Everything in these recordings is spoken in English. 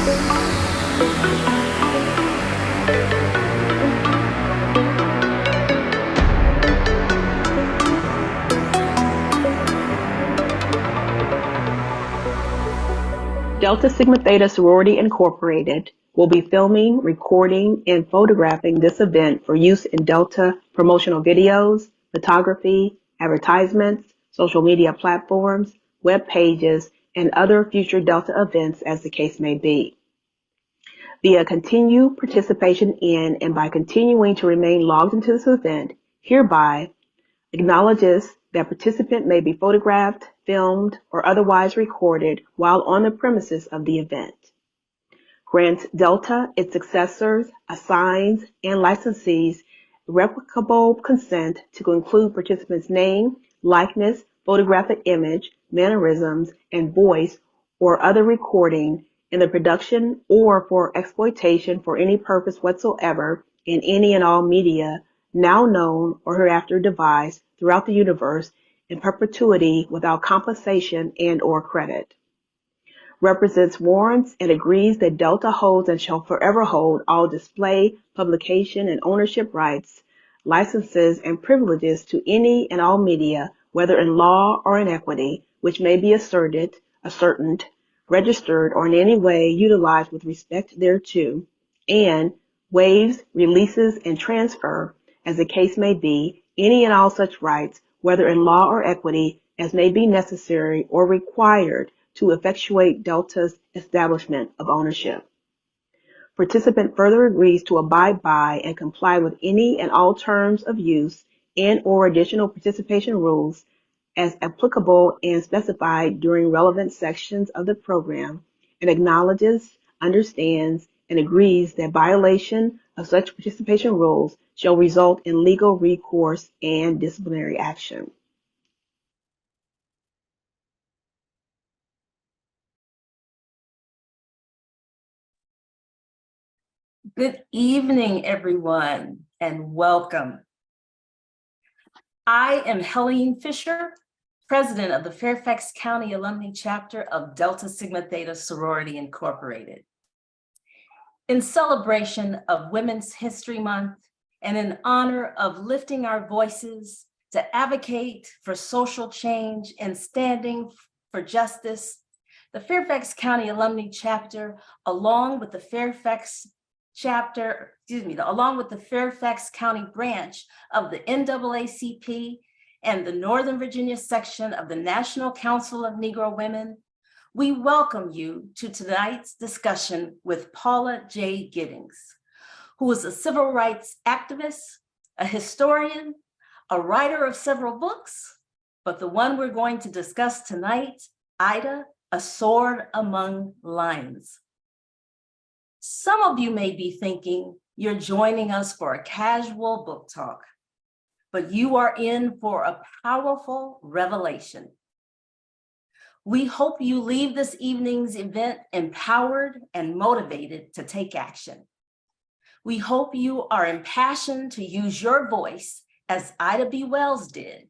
Delta Sigma Theta Sorority Incorporated will be filming, recording, and photographing this event for use in Delta promotional videos, photography, advertisements, social media platforms, web pages, and other future Delta events as the case may be. Via continued participation in and by continuing to remain logged into this event, hereby acknowledges that participant may be photographed, filmed, or otherwise recorded while on the premises of the event. Grants Delta, its successors, assigns, and licensees irrevocable consent to include participants' name, likeness, photographic image, mannerisms, and voice or other recording in the production or for exploitation for any purpose whatsoever in any and all media now known or hereafter devised throughout the universe in perpetuity without compensation and or credit. Represents, warrants, and agrees that Delta holds and shall forever hold all display, publication, and ownership rights, licenses, and privileges to any and all media, whether in law or in equity, which may be ascertained, registered, or in any way utilized with respect thereto, and waives, releases, and transfer, as the case may be, any and all such rights, whether in law or equity, as may be necessary or required to effectuate Delta's establishment of ownership. Participant further agrees to abide by and comply with any and all terms of use and or additional participation rules as applicable and specified during relevant sections of the program, and acknowledges, understands, and agrees that violation of such participation rules shall result in legal recourse and disciplinary action. Good evening, everyone, and welcome. I am Helene Fisher, President of the Fairfax County Alumni Chapter of Delta Sigma Theta Sorority Incorporated. In celebration of Women's History Month and in honor of lifting our voices to advocate for social change and standing for justice, the Fairfax County Alumni Chapter, along with the Fairfax County branch of the NAACP and the Northern Virginia section of the National Council of Negro Women, we welcome you to tonight's discussion with Paula J. Giddings, who is a civil rights activist, a historian, a writer of several books, but the one we're going to discuss tonight, Ida, A Sword Among Lions. Some of you may be thinking you're joining us for a casual book talk, but you are in for a powerful revelation. We hope you leave this evening's event empowered and motivated to take action. We hope you are impassioned to use your voice as Ida B. Wells did,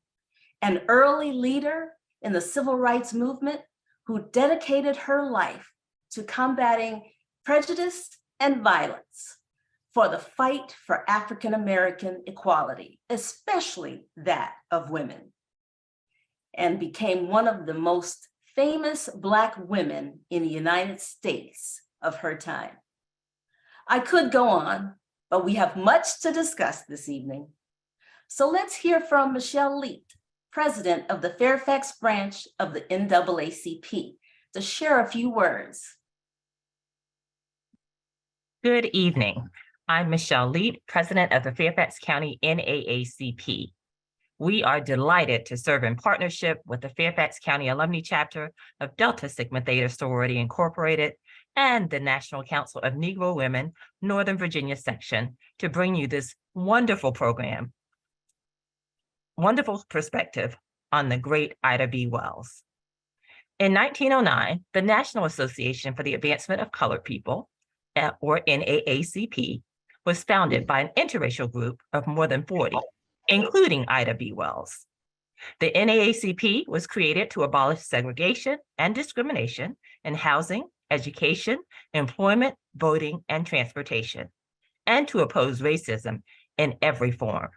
an early leader in the civil rights movement who dedicated her life to combating prejudice and violence for the fight for African-American equality, especially that of women, and became one of the most famous Black women in the United States of her time. I could go on, but we have much to discuss this evening. So let's hear from Michelle Leet, President of the Fairfax branch of the NAACP, to share a few words. Good evening. I'm Michelle Leet, President of the Fairfax County NAACP. We are delighted to serve in partnership with the Fairfax County Alumni Chapter of Delta Sigma Theta Sorority Incorporated and the National Council of Negro Women, Northern Virginia section, to bring you this wonderful program, wonderful perspective on the great Ida B. Wells. In 1909, the National Association for the Advancement of Colored People, or NAACP, was founded by an interracial group of more than 40, including Ida B. Wells. The NAACP was created to abolish segregation and discrimination in housing, education, employment, voting, and transportation, and to oppose racism in every form.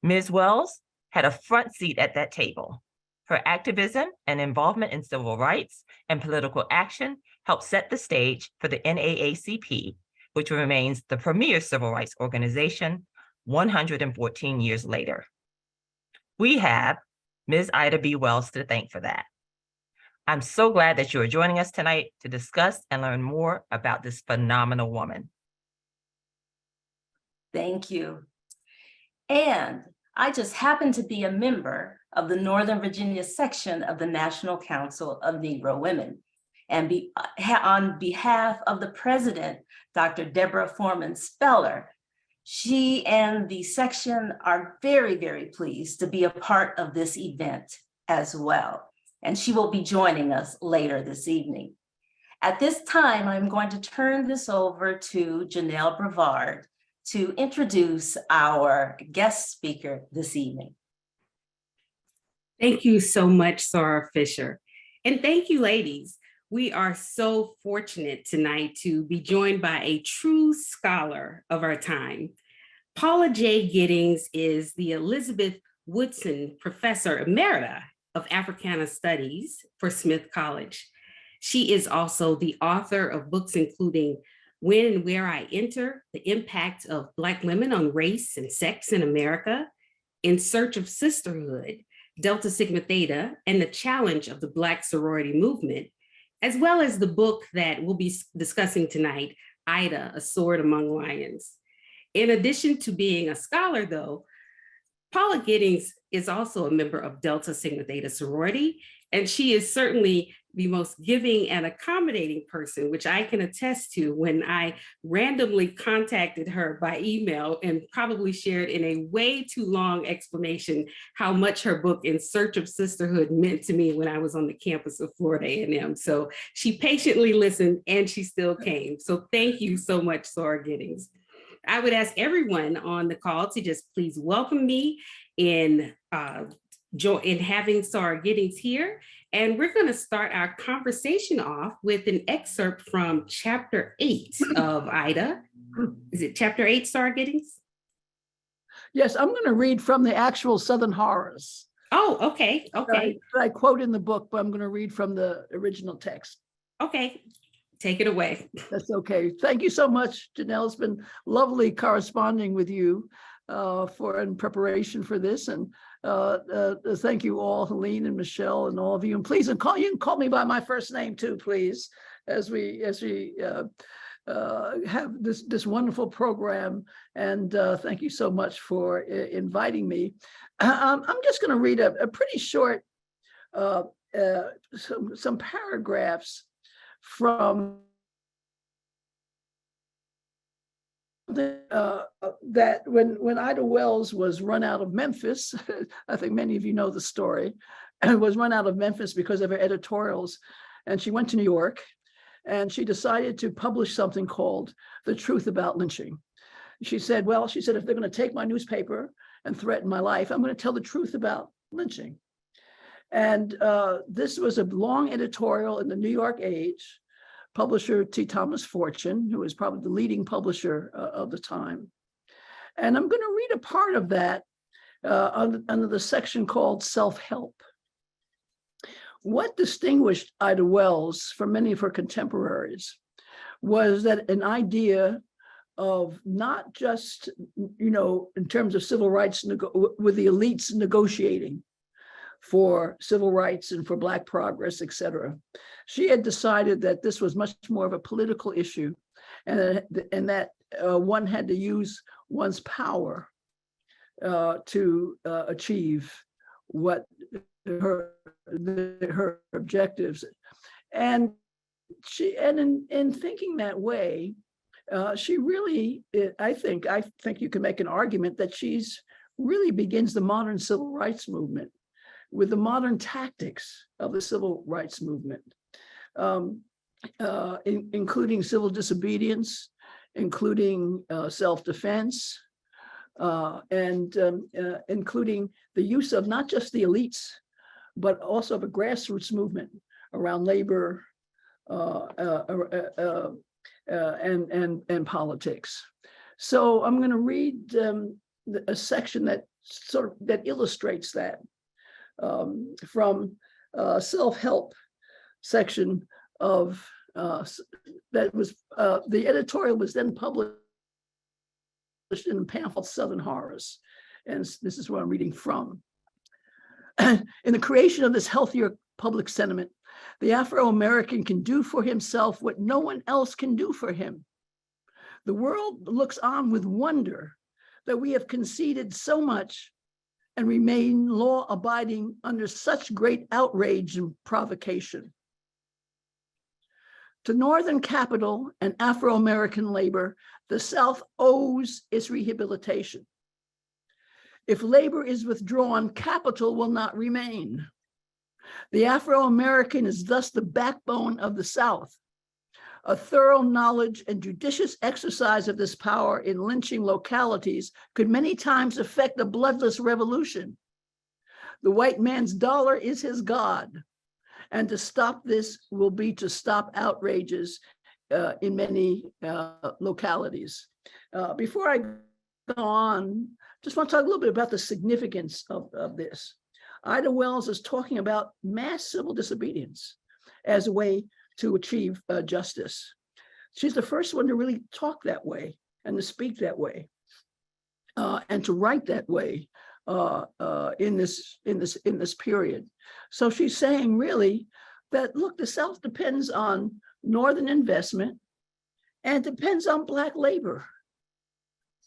Ms. Wells had a front seat at that table. Her activism and involvement in civil rights and political action helped set the stage for the NAACP, which remains the premier civil rights organization 114 years later. We have Ms. Ida B. Wells to thank for that. I'm so glad that you are joining us tonight to discuss and learn more about this phenomenal woman. Thank you. And I just happen to be a member of the Northern Virginia section of the National Council of Negro Women. And on behalf of the president, Dr. Deborah Foreman Speller, she and the section are very, very pleased to be a part of this event as well. And she will be joining us later this evening. At this time, I'm going to turn this over to Janelle Brevard to introduce our guest speaker this evening. Thank you so much, Sarah Fisher. And thank you, ladies. We are so fortunate tonight to be joined by a true scholar of our time. Paula J. Giddings is the Elizabeth Woodson Professor Emerita of Africana Studies for Smith College. She is also the author of books including When and Where I Enter, The Impact of Black Women on Race and Sex in America, In Search of Sisterhood, Delta Sigma Theta, and the Challenge of the Black Sorority Movement, as well as the book that we'll be discussing tonight, Ida, A Sword Among Lions. In addition to being a scholar though, Paula Giddings is also a member of Delta Sigma Theta sorority, and she is certainly the most giving and accommodating person, which I can attest to when I randomly contacted her by email and probably shared in a way too long explanation how much her book In Search of Sisterhood meant to me when I was on the campus of Florida A&M. So she patiently listened and she still came. So thank you so much, Sarah Giddings. I would ask everyone on the call to just please welcome me in having Sarah Giddings here. And we're going to start our conversation off with an excerpt from chapter 8 of Ida. Is it chapter 8, Sarah Giddings? Yes, I'm going to read from the actual Southern Horrors. Oh, okay, okay. I quote in the book, but I'm going to read from the original text. Okay, take it away. That's okay. Thank you so much, Janelle. It's been lovely corresponding with you in preparation for this. And thank you all, Helene and Michelle and all of you. And please, you can call me by my first name too, please, as we have this wonderful program. And thank you so much for inviting me. I'm just going to read a pretty short, some paragraphs from that when Ida Wells was run out of Memphis, I think many of you know the story, and was run out of Memphis because of her editorials, and she went to New York, and she decided to publish something called The Truth About Lynching. She said, if they're going to take my newspaper and threaten my life, I'm going to tell the truth about lynching. And this was a long editorial in the New York Age. Publisher T. Thomas Fortune, who was probably the leading publisher of the time. And I'm going to read a part of that under the section called Self-Help. What distinguished Ida Wells from many of her contemporaries was that an idea of not just, in terms of civil rights with the elites negotiating for civil rights and for Black progress, et cetera. She had decided that this was much more of a political issue, and that one had to use one's power to achieve what her objectives. And in thinking that way, she really, I think you can make an argument that she's really begins the modern civil rights movement with the modern tactics of the civil rights movement, including civil disobedience, including self-defense, and including the use of not just the elites, but also of a grassroots movement around labor, and politics. So I'm going to read a section that that illustrates that from self-help section of that was the editorial was then published in the pamphlet Southern Horrors, and this is where I'm reading from. In the creation of this healthier public sentiment, the Afro-American can do for himself what no one else can do for him. The world looks on with wonder that we have conceded so much and remain law-abiding under such great outrage and provocation. To Northern capital and Afro-American labor, the South owes its rehabilitation. If labor is withdrawn, capital will not remain. The Afro-American is thus the backbone of the South. A thorough knowledge and judicious exercise of this power in lynching localities could many times affect a bloodless revolution. The white man's dollar is his God, and to stop this will be to stop outrages in many localities. Before I go on, just want to talk a little bit about the significance of this. Ida Wells is talking about mass civil disobedience as a way to achieve justice. She's the first one to really talk that way and to speak that way and to write that way in this period. So she's saying really that, look, the South depends on Northern investment and depends on Black labor,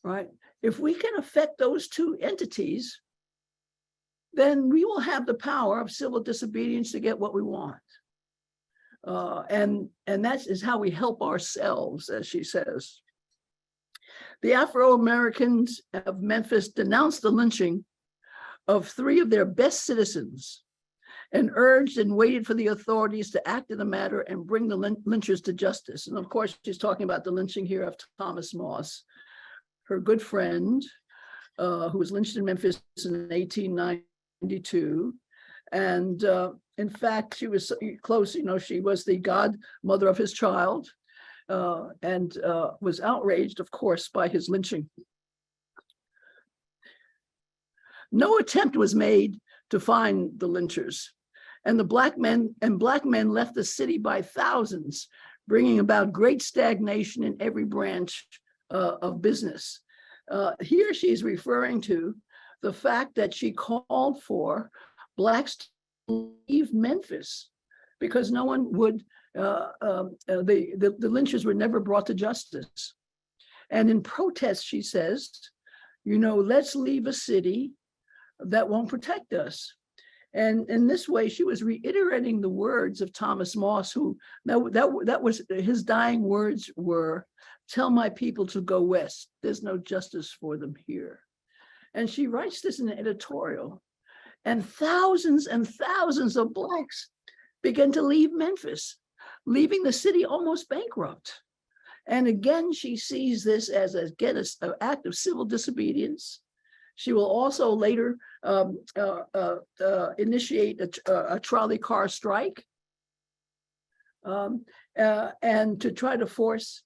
right? If we can affect those two entities, then we will have the power of civil disobedience to get what we want. And that is how we help ourselves, as she says. The Afro-Americans of Memphis denounced the lynching of 3 of their best citizens and urged and waited for the authorities to act in the matter and bring the lynchers to justice. And of course, she's talking about the lynching here of Thomas Moss, her good friend, who was lynched in Memphis in 1892. And in fact, she was close, she was the godmother of his child and was outraged, of course, by his lynching. No attempt was made to find the lynchers, and Black men left the city by thousands, bringing about great stagnation in every branch of business. Here she's referring to the fact that she called for Blacks to leave Memphis because no one would, the lynchers were never brought to justice. And in protest, she says, let's leave a city that won't protect us. And in this way, she was reiterating the words of Thomas Moss, who that was his dying words were, "Tell my people to go west. There's no justice for them here." And she writes this in an editorial. And thousands of Blacks began to leave Memphis, leaving the city almost bankrupt. And again, she sees this as an act of civil disobedience. She will also later initiate a trolley car strike and to try to force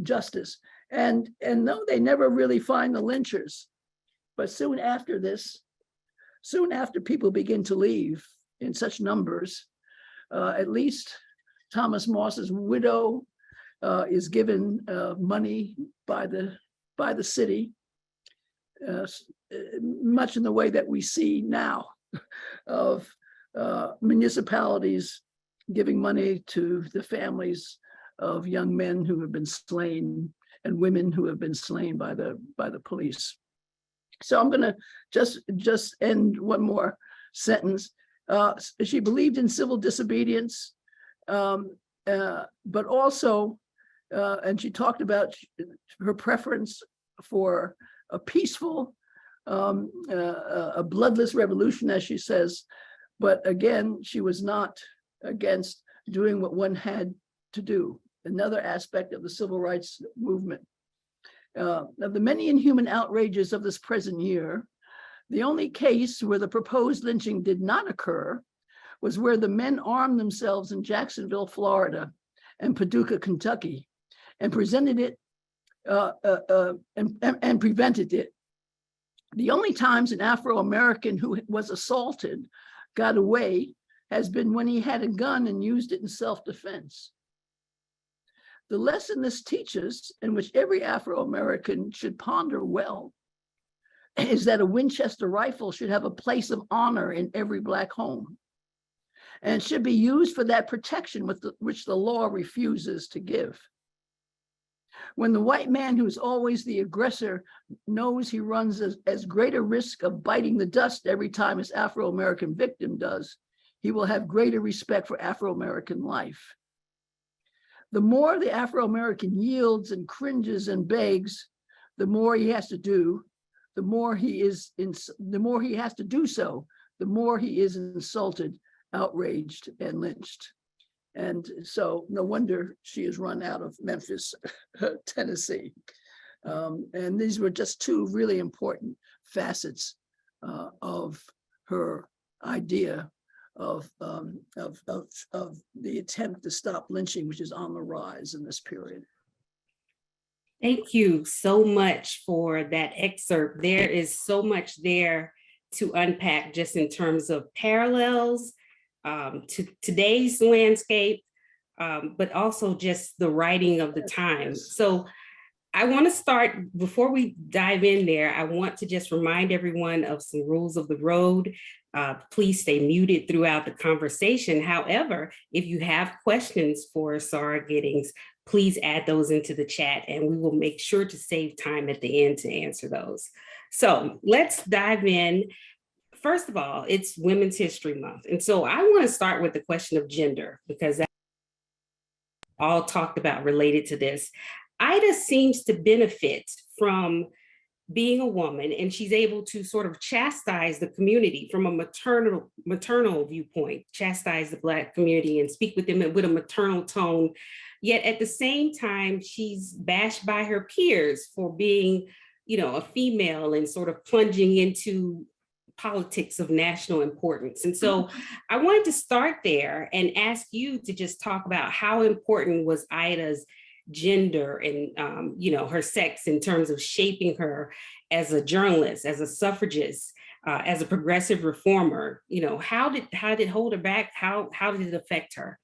justice. And no, they never really find the lynchers. But soon after this, soon after people begin to leave in such numbers, at least Thomas Moss's widow is given money by the city, much in the way that we see now of municipalities giving money to the families of young men who have been slain and women who have been slain by the police. So I'm going to just end one more sentence. She believed in civil disobedience, but also, and she talked about her preference for a peaceful, a bloodless revolution, as she says. But again, she was not against doing what one had to do. Another aspect of the civil rights movement. Of the many inhuman outrages of this present year, the only case where the proposed lynching did not occur was where the men armed themselves in Jacksonville, Florida, and Paducah, Kentucky, and presented it and prevented it. The only times an Afro-American who was assaulted got away has been when he had a gun and used it in self-defense. The lesson this teaches, and which every Afro-American should ponder well, is that a Winchester rifle should have a place of honor in every Black home, and should be used for that protection which the law refuses to give. When the white man who's always the aggressor knows he runs as great a risk of biting the dust every time his Afro-American victim does, he will have greater respect for Afro-American life. The more the Afro-American yields and cringes and begs, the more he has to do, the more he has to do so, the more he is insulted, outraged, and lynched. And so no wonder she is run out of Memphis, Tennessee. And these were just two really important facets of her idea of the attempt to stop lynching, which is on the rise in this period. Thank you so much for that excerpt. There is so much there to unpack just in terms of parallels to today's landscape, but also just the writing of the time. So I want to start, before we dive in there, I want to just remind everyone of some rules of the road. Please stay muted throughout the conversation. However, if you have questions for Sarah Giddings, please add those into the chat and we will make sure to save time at the end to answer those. So let's dive in. First of all, it's Women's History Month. And so I want to start with the question of gender, because that's all talked about related to this. Ida seems to benefit from being a woman, and she's able to sort of chastise the community from a maternal viewpoint, chastise the Black community and speak with them with a maternal tone. Yet at the same time, she's bashed by her peers for being, a female and sort of plunging into politics of national importance. And so I wanted to start there and ask you to just talk about how important was Ida's gender and her sex in terms of shaping her as a journalist, as a suffragist, as a progressive reformer. How did it hold her back? How did it affect her?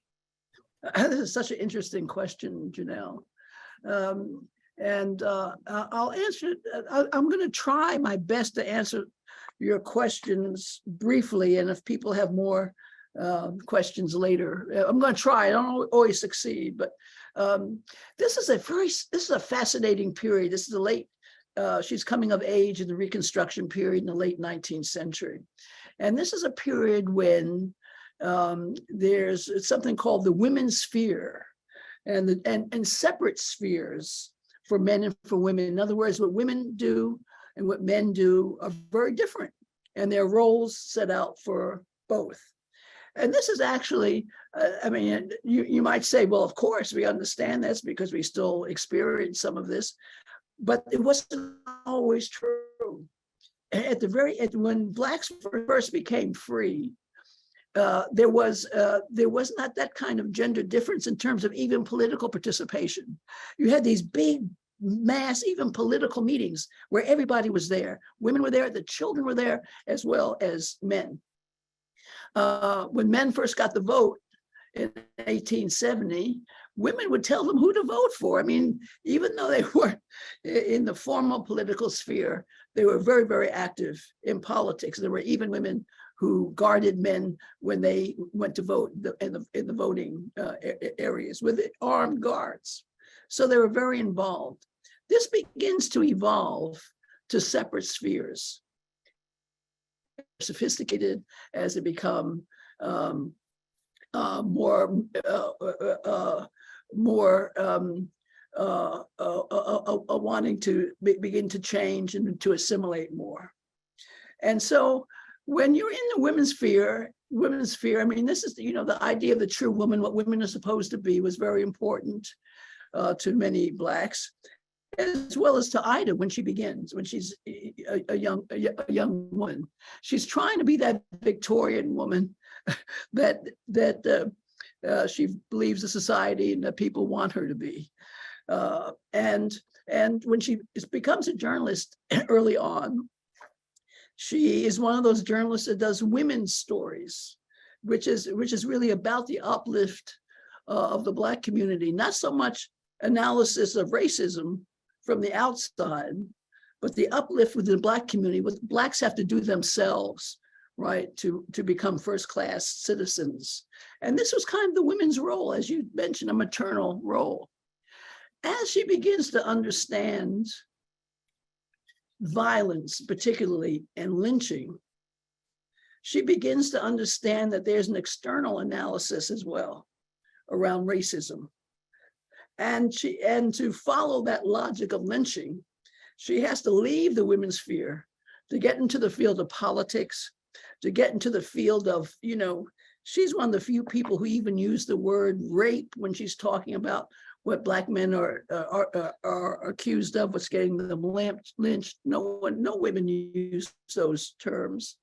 This is such an interesting question, Janelle. I'll answer it. I'm going to try my best to answer your questions briefly, and if people have more questions later, I'm going to try. I don't always succeed, but this is a fascinating period. This is the late. She's coming of age in the Reconstruction period in the late 19th century, and this is a period when there's something called the women's sphere, and separate spheres for men and for women. In other words, what women do and what men do are very different, and their roles set out for both. And this is actually, you might say, well, of course, we understand this because we still experience some of this, but it wasn't always true. When Blacks first became free, there was not that kind of gender difference in terms of even political participation. You had these big mass, even political meetings where everybody was there. Women were there, the children were there, as well as men. When men first got the vote in 1870, women would tell them who to vote for. I mean, even though they weren't in the formal political sphere, they were very, very active in politics. There were even women who guarded men when they went to vote in the voting areas with armed guards. So they were very involved. This begins to evolve to separate spheres. Sophisticated as they become more wanting to begin to change and to assimilate more. And so when you're in the women's sphere, I mean, this is, the idea of the true woman, what women are supposed to be, was very important to many Blacks, as well as to Ida when she begins, when she's a young woman. She's trying to be that Victorian woman that she believes the society and that people want her to be. And when she becomes a journalist early on, she is one of those journalists that does women's stories, which is really about the uplift of the Black community, not so much analysis of racism from the outside, but the uplift within the Black community, what Blacks have to do themselves, right, to become first-class citizens. And this was kind of the women's role, as you mentioned, a maternal role. As she begins to understand violence, particularly, and lynching, she begins to understand that there's an external analysis as well around racism. And to follow that logic of lynching, she has to leave the women's sphere to get into the field of politics, to get into the field of, she's one of the few people who even use the word rape when she's talking about what Black men are accused of, what's getting them lynched. No women use those terms.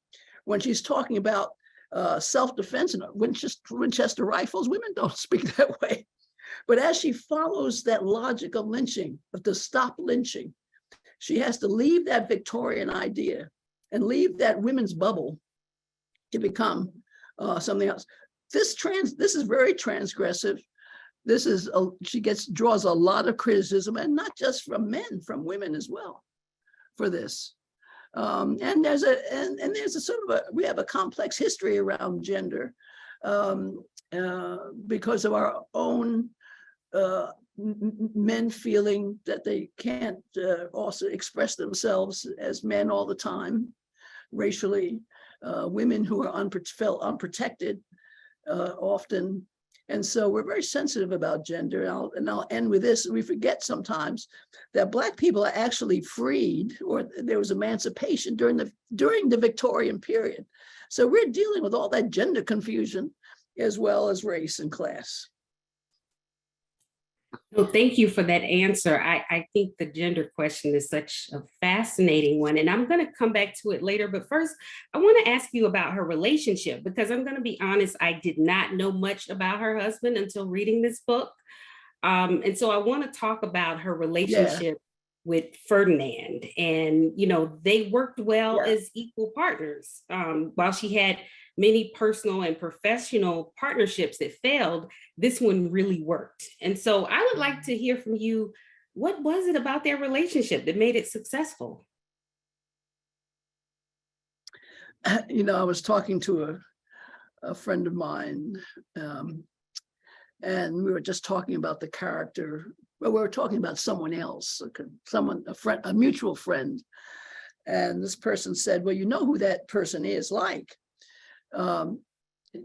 When she's talking about self-defense and Winchester rifles, women don't speak that way. But as she follows that logic of lynching, of to stop lynching, she has to leave that Victorian idea and leave that women's bubble to become something else. This is very transgressive. She draws a lot of criticism, and not just from men, from women as well, for this. And there's a sort of we have a complex history around gender because of our own men feeling that they can't also express themselves as men all the time, racially, women who are felt unprotected often. And so we're very sensitive about gender. And I'll end with this. We forget sometimes that Black people are actually freed, or there was emancipation during the Victorian period. So we're dealing with all that gender confusion as well as race and class. Well, thank you for that answer. I think the gender question is such a fascinating one, and I'm going to come back to it later. But first, I want to ask you about her relationship, because I'm going to be honest, I did not know much about her husband until reading this book. And so I want to talk about her relationship with Ferdinand. And, they worked well as equal partners. While she had many personal and professional partnerships that failed, this one really worked. And so I would like to hear from you, what was it about their relationship that made it successful? I was talking to a friend of mine, and we were just talking about the character, but we were talking about someone else, a mutual friend. And this person said, well, you know who that person is like.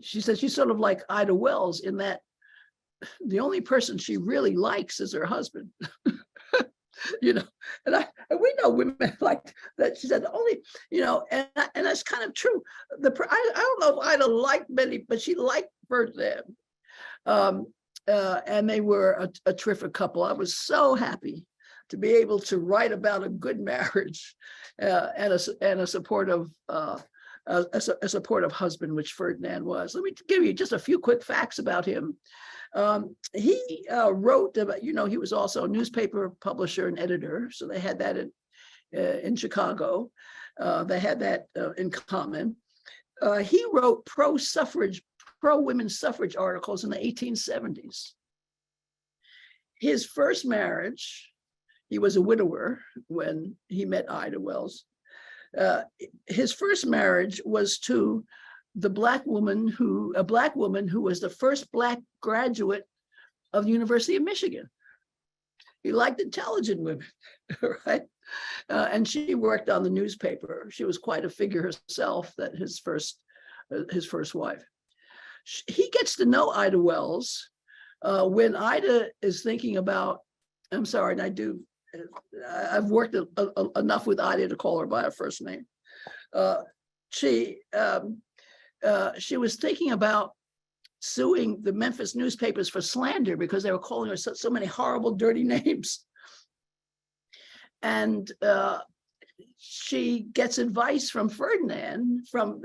She said she's sort of like Ida Wells in that the only person she really likes is her husband. And we know women like that. She said the only, and that's kind of true. I don't know if Ida liked many, but she liked Ferdinand. And they were a terrific couple. I was so happy to be able to write about a good marriage and a supportive husband, which Ferdinand was. Let me give you just a few quick facts about him. He wrote about, he was also a newspaper publisher and editor. So they had that in Chicago. They had that in common. He wrote pro-women's suffrage articles in the 1870s. His first marriage, he was a widower when he met Ida Wells. His first marriage was to a black woman who was the first Black graduate of the University of Michigan. He liked intelligent women, right? And she worked on the newspaper. She was quite a figure herself, that his first wife. He gets to know Ida Wells when Ida is thinking about, I've worked enough with Ida to call her by her first name. She was thinking about suing the Memphis newspapers for slander because they were calling her so many horrible, dirty names. And she gets advice from Ferdinand, from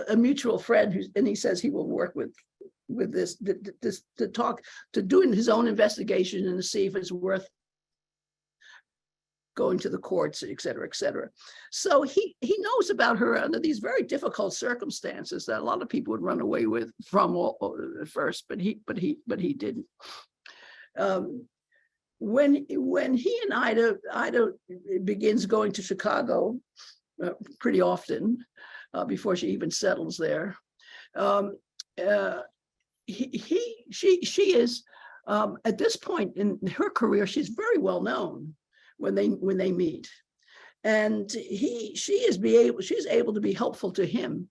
a mutual friend, and he says he will work with this to talk, to doing his own investigation and to see if it's worth going to the courts, et cetera, et cetera. So he knows about her under these very difficult circumstances that a lot of people would run away from at first, but he didn't. When he and Ida begins going to Chicago pretty often before she even settles there, she is at this point in her career, she's very well known when they meet, and she's able to be helpful to him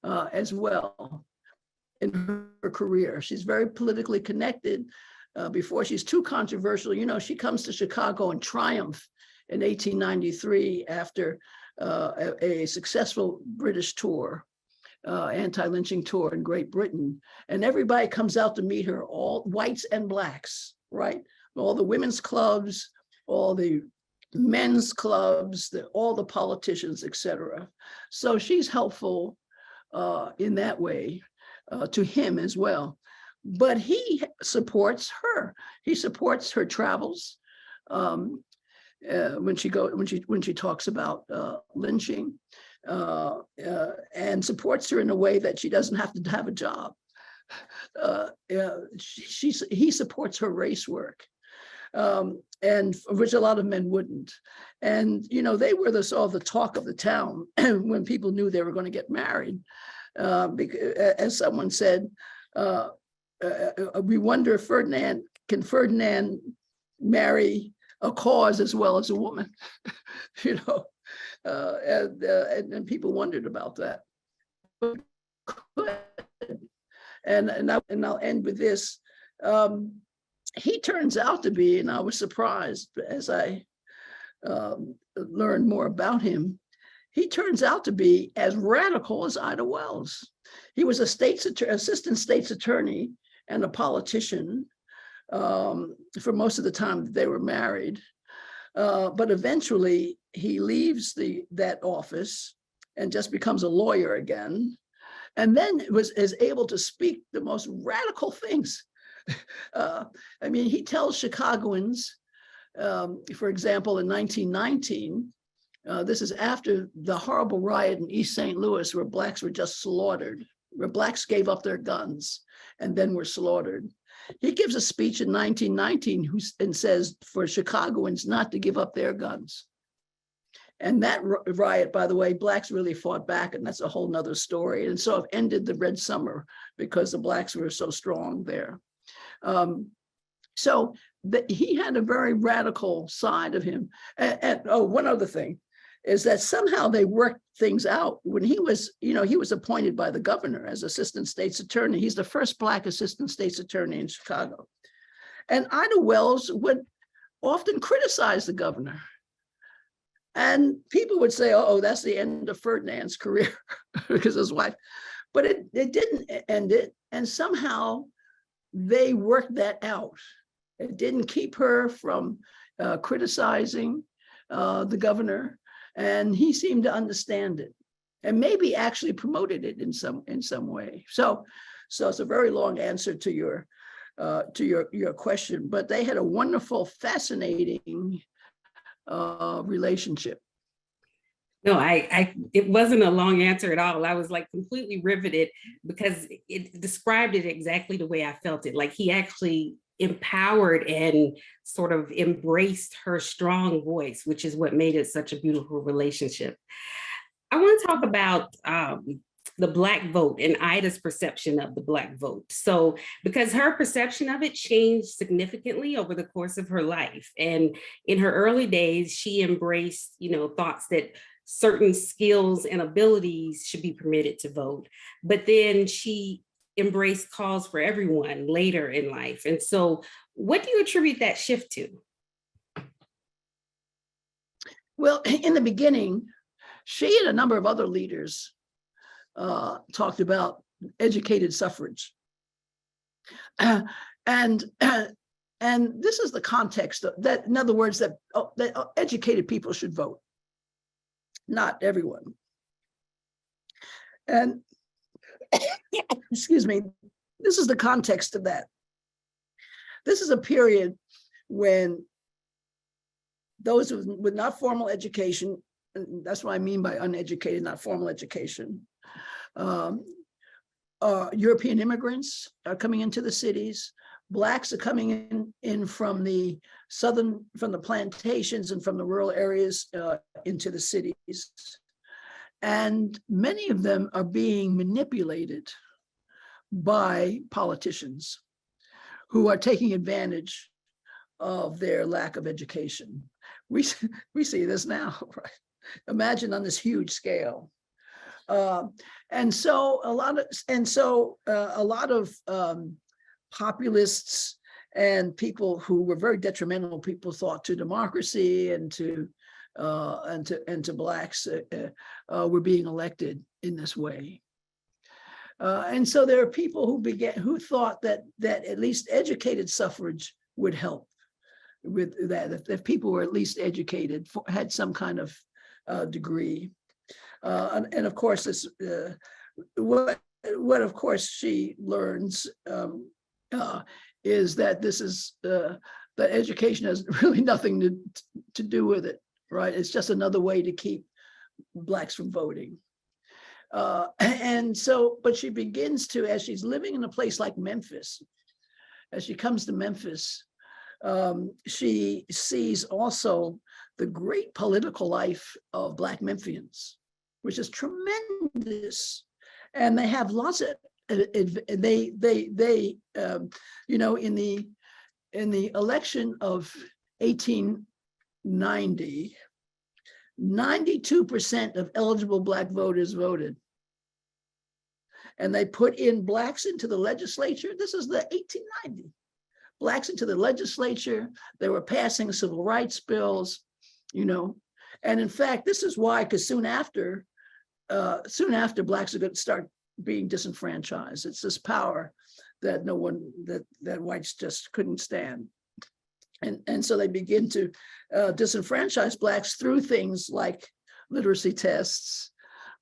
as well in her career. She's very politically connected. Before she's too controversial, she comes to Chicago in triumph in 1893 after a successful British tour, anti-lynching tour in Great Britain, and everybody comes out to meet her, all whites and blacks, right? All the women's clubs, all the men's clubs, all the politicians, etc. So she's helpful in that way to him as well. But he supports her. He supports her travels when she talks about lynching, and supports her in a way that she doesn't have to have a job. He supports her race work, and which a lot of men wouldn't. And they were the talk of the town when people knew they were going to get married. Because, as someone said, we wonder if can Ferdinand marry a cause as well as a woman? And people wondered about that. And I'll end with this. He turns out to be, and I was surprised as I learned more about him, he turns out to be as radical as Ida Wells. He was assistant state's attorney and a politician for most of the time that they were married. But eventually he leaves that office and just becomes a lawyer again. And then is able to speak the most radical things. He tells Chicagoans, for example, in 1919, this is after the horrible riot in East St. Louis where blacks were just slaughtered, where blacks gave up their guns and then were slaughtered. He gives a speech in 1919 and says for Chicagoans not to give up their guns. And that riot, by the way, blacks really fought back, and that's a whole nother story. And so it ended the Red Summer because the blacks were so strong there. So he had a very radical side of him. And one other thing is that somehow they worked things out. When he was appointed by the governor as assistant state's attorney. He's the first Black assistant state's attorney in Chicago. And Ida Wells would often criticize the governor. And people would say, oh, that's the end of Ferdinand's career because his wife. But it didn't end it. And somehow they worked that out. It didn't keep her from criticizing the governor. And he seemed to understand it and maybe actually promoted it in some way. So it's a very long answer to your question, but they had a wonderful, fascinating relationship. No, it wasn't a long answer at all. I was like completely riveted because it described it exactly the way I felt it. Like he actually empowered and sort of embraced her strong voice, which is what made it such a beautiful relationship. I want to talk about the Black vote and Ida's perception of the Black vote. So, because her perception of it changed significantly over the course of her life. And in her early days, she embraced, thoughts that certain skills and abilities should be permitted to vote. But then she embraced calls for everyone later in life. And so what do you attribute that shift to? Well, in the beginning, she and a number of other leaders talked about educated suffrage. And this is the context that, in other words, that educated people should vote. not everyone. And excuse me, this is the context of that. This is a period when those with not formal education, and that's what I mean by uneducated, not formal education, European immigrants are coming into the cities. Blacks are coming in from the from the plantations and from the rural areas into the cities. And many of them are being manipulated by politicians who are taking advantage of their lack of education. We see this now, right? Imagine on this huge scale. And so a lot of populists and people who were very detrimental people thought to democracy and to Blacks were being elected in this way. And so there are people who thought that at least educated suffrage would help with that, if people were at least educated, had some kind of degree. And of course, this what of course she learns is that this is that education has really nothing to do with it, right? It's just another way to keep Blacks from voting. And so, but she begins to, as she's living in a place like Memphis, as she comes to Memphis, she sees also the great political life of Black Memphians, which is tremendous. And they have lots of, you know, in the election of 1890, 92% of eligible Black voters voted. And they put in Blacks into the legislature. This is the 1890. Blacks into the legislature. They were passing civil rights bills, you know. And in fact, this is why, because soon after Blacks are going to start being disenfranchised. It's this power that that whites just couldn't stand. And so they begin to disenfranchise Blacks through things like literacy tests,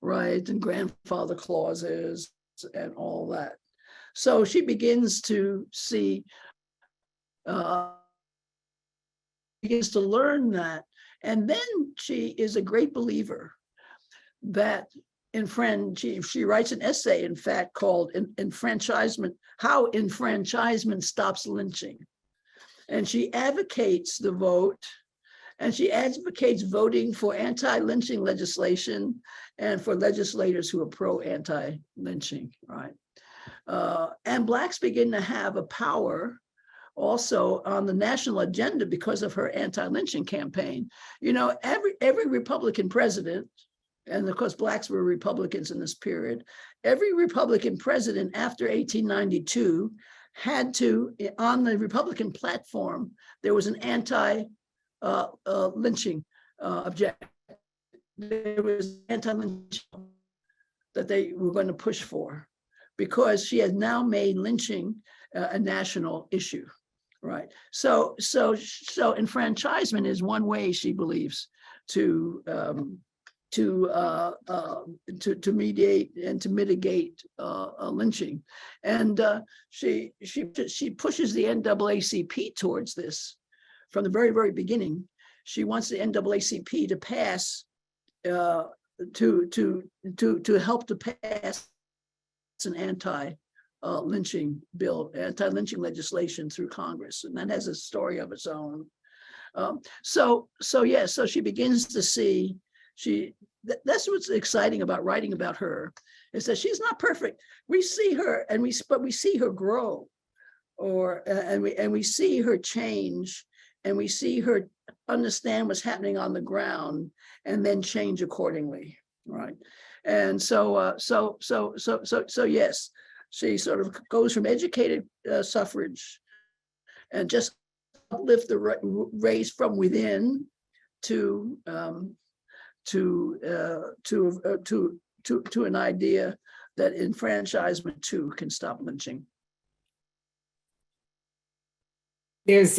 right, and grandfather clauses and all that. So she begins to see, begins to learn that. And then she is a great believer that she writes an essay, in fact, called Enfranchisement, How Enfranchisement Stops Lynching. And she advocates the vote, and she advocates voting for anti-lynching legislation and for legislators who are pro-anti-lynching, right? And Blacks begin to have a power also on the national agenda because of her anti-lynching campaign. You know, every Republican president, and of course, Blacks were Republicans in this period, every Republican president after 1892 had to, on the Republican platform, there was an anti-lynching objective. There was anti-lynching that they were going to push for, because she has now made lynching a national issue, right? So enfranchisement is one way, she believes, to mediate and to mitigate lynching, and she pushes the NAACP towards this from the very, very beginning. She wants the NAACP to pass to help to pass an anti-lynching bill, anti-lynching legislation through Congress, and that has a story of its own. So she begins to see. That's what's exciting about writing about her, is that she's not perfect. We see her, but we see her grow, and we see her change, and we see her understand what's happening on the ground, and then change accordingly, right? And so yes, she sort of goes from educated suffrage and just uplift the race from within to an idea that enfranchisement too can stop lynching. There's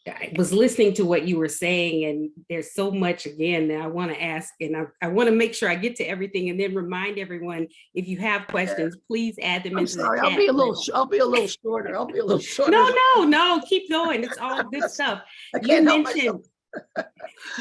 I was listening to what you were saying, and there's so much again that I want to ask, and I want to make sure I get to everything, and then remind everyone, if you have questions, please add them I'm into the sorry, chat. I'll be a little shorter. I'll be a little shorter. No, keep going. It's all good stuff. I can't help myself.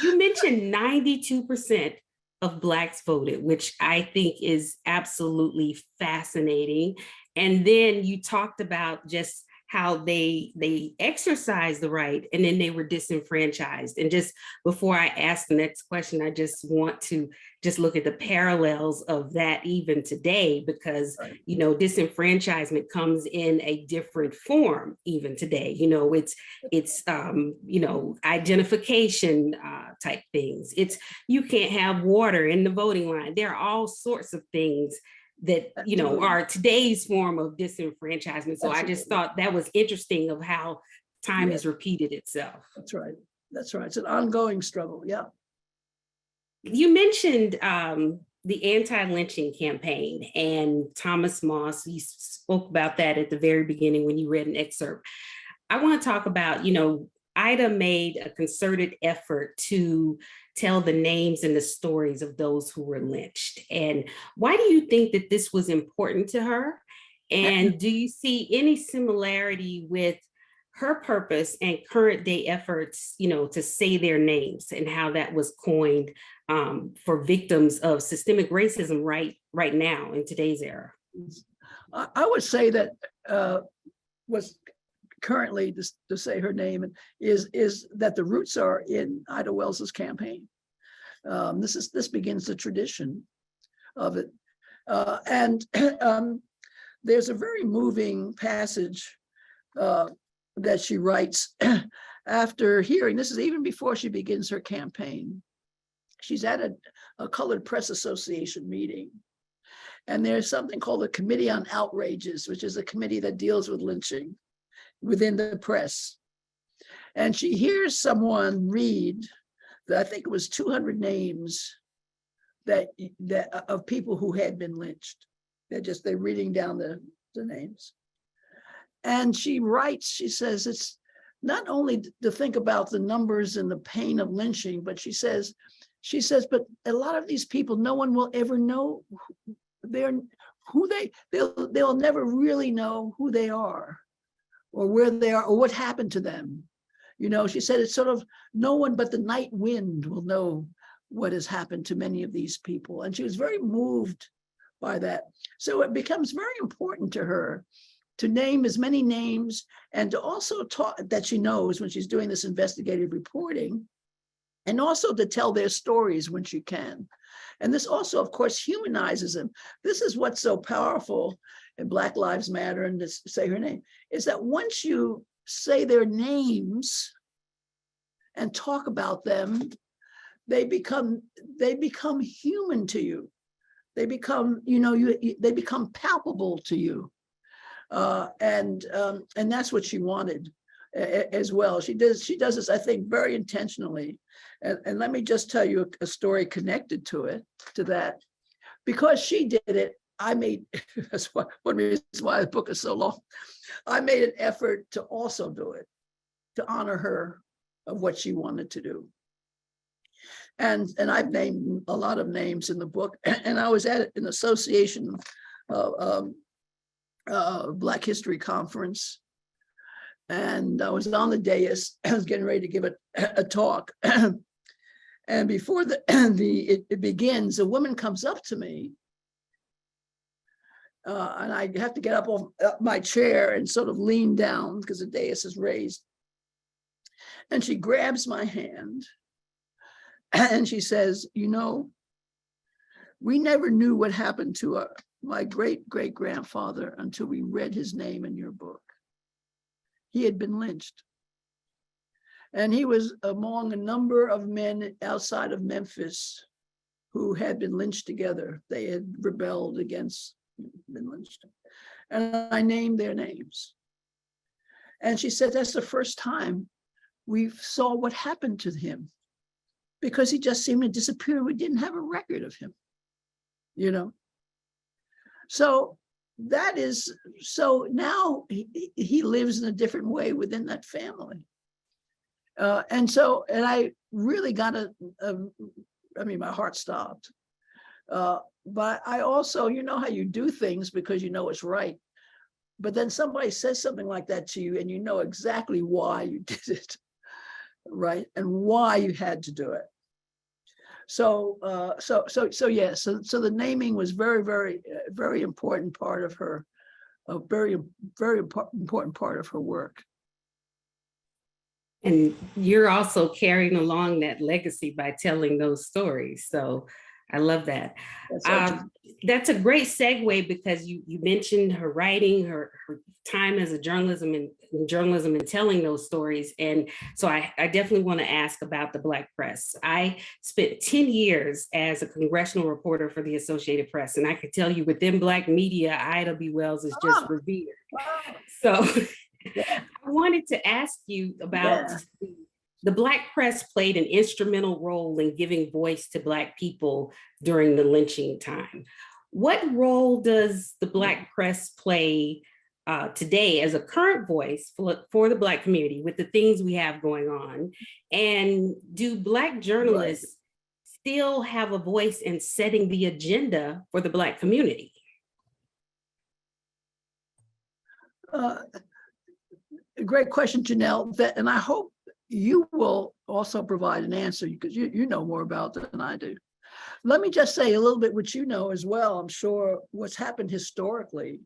You mentioned 92% of Blacks voted, which I think is absolutely fascinating. And then you talked about just how they exercised the right, and then they were disenfranchised. And just before I ask the next question, I just want to just look at the parallels of that even today, because, you know, disenfranchisement comes in a different form even today. You know, it's you know, identification type things. It's, you can't have water in the voting line. There are all sorts of things that, you know, are today's form of disenfranchisement. So I just thought that was interesting of how time has repeated itself. That's right. That's right. It's an ongoing struggle. Yeah. You mentioned the anti-lynching campaign and Thomas Moss. You spoke about that at the very beginning when you read an excerpt. I want to talk about, you know, Ida made a concerted effort to tell the names and the stories of those who were lynched. And why do you think that this was important to her? And do you see any similarity with her purpose and current day efforts, you know, to say their names, and how that was coined for victims of systemic racism right now in today's era? I would say that was currently, to say her name, is that the roots are in Ida Wells's campaign. This begins the tradition of it, and there's a very moving passage that she writes after hearing. This is even before she begins her campaign. She's at a Colored Press Association meeting, and there's something called the Committee on Outrages, which is a committee that deals with lynching within the press. And she hears someone read that, I think it was 200 names that of people who had been lynched. They're reading down the names. And she writes, she says, it's not only to think about the numbers and the pain of lynching, but she says, but a lot of these people, no one will ever know they'll never really know who they are, or where they are, or what happened to them. You know, she said, it's sort of, no one but the night wind will know what has happened to many of these people. And she was very moved by that. So it becomes very important to her to name as many names, and to also talk that she knows when she's doing this investigative reporting, and also to tell their stories when she can. And this also, of course, humanizes them. This is what's so powerful in Black Lives Matter, and to say her name, is that once you say their names and talk about them, they become human to you. They become, you know, they become palpable to you. And that's what she wanted as well. She does this, I think, very intentionally. And let me just tell you a story connected to that. Because she did it, I made, that's one reason why the book is so long. I made an effort to also do it, to honor her of what she wanted to do. And I've named a lot of names in the book. And I was at an association Black History Conference, and I was on the dais. I was getting ready to give a talk, and before it begins, a woman comes up to me, and I have to get up off my chair and sort of lean down because the dais is raised, and she grabs my hand, and she says, "You know, we never knew what happened to my great-great-grandfather until we read his name in your book. He had been lynched. And he was among a number of men outside of Memphis who had been lynched together. They had rebelled against, been lynched. And I named their names. And she said, that's the first time we saw what happened to him, because he just seemed to disappear. We didn't have a record of him, you know? So that is, so now he lives in a different way within that family. And I really got my heart stopped. But I also, you know how you do things because you know it's right. But then somebody says something like that to you and you know exactly why you did it, right? And why you had to do it. So the naming was very important part of her, a very important part of her work. And you're also carrying along that legacy by telling those stories. So I love that. That's a great segue because you mentioned her writing, her time as a journalism and telling those stories. And so I definitely want to ask about the Black press. I spent 10 years as a congressional reporter for the Associated Press. And I could tell you within Black media, Ida B. Wells is just revered. Wow. So I wanted to ask you about the Black press played an instrumental role in giving voice to Black people during the lynching time. What role does the Black press play today as a current voice for the Black community with the things we have going on? And do Black journalists still have a voice in setting the agenda for the Black community? Great question, Janelle. And I hope you will also provide an answer because you know more about it than I do. Let me just say a little bit what you know as well. I'm sure what's happened historically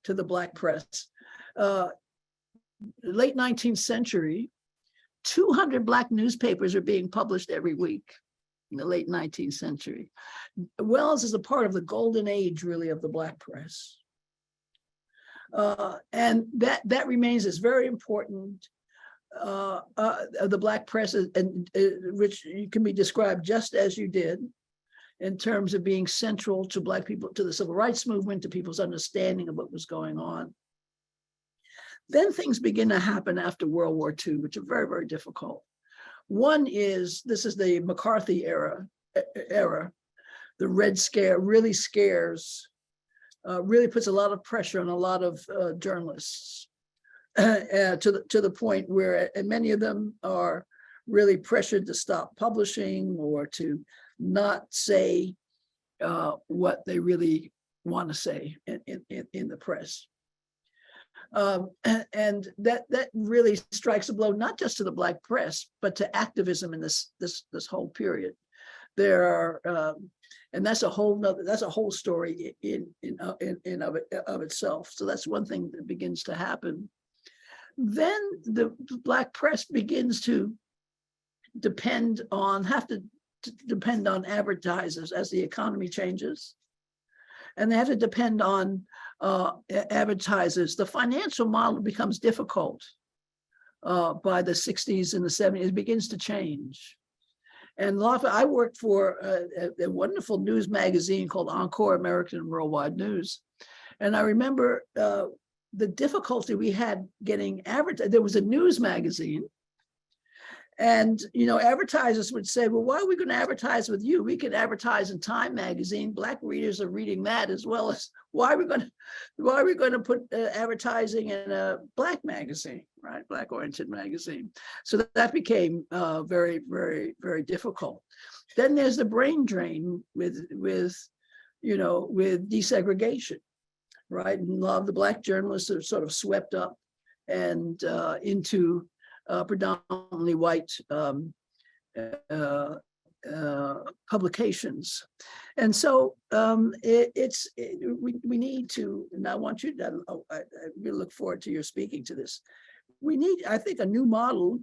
to the Black press. Late 19th century, 200 Black newspapers are being published every week in the late 19th century. Wells is a part of the golden age, really, of the Black press. And that remains as very important. The Black press, which can be described just as you did, in terms of being central to Black people, to the civil rights movement, to people's understanding of what was going on. Then things begin to happen after World War II, which are very, very difficult. One is, this is the McCarthy era. The Red Scare really scares, really puts a lot of pressure on a lot of journalists to the point where, and many of them are really pressured to stop publishing or to not say what they really want to say in the press. And that really strikes a blow, not just to the Black press, but to activism in this whole period. There are, and that's a whole story in of itself. So that's one thing that begins to happen. Then the Black press begins to depend on advertisers as the economy changes. And they have to depend on advertisers. The financial model becomes difficult by the 60s and the 70s. It begins to change. And I worked for a wonderful news magazine called Encore American and Worldwide News. And I remember the difficulty we had getting advertised. There was a news magazine. And, advertisers would say, well, why are we going to advertise with you? We can advertise in Time magazine. Black readers are reading that, as well as why are we going to put advertising in a Black magazine, right? Black oriented magazine. So that became very, very, very difficult. Then there's the brain drain with desegregation, right? And a lot of the Black journalists are sort of swept up and into predominantly white publications. And so we need to, and I want you to, I really look forward to your speaking to this. We need, I think, a new model.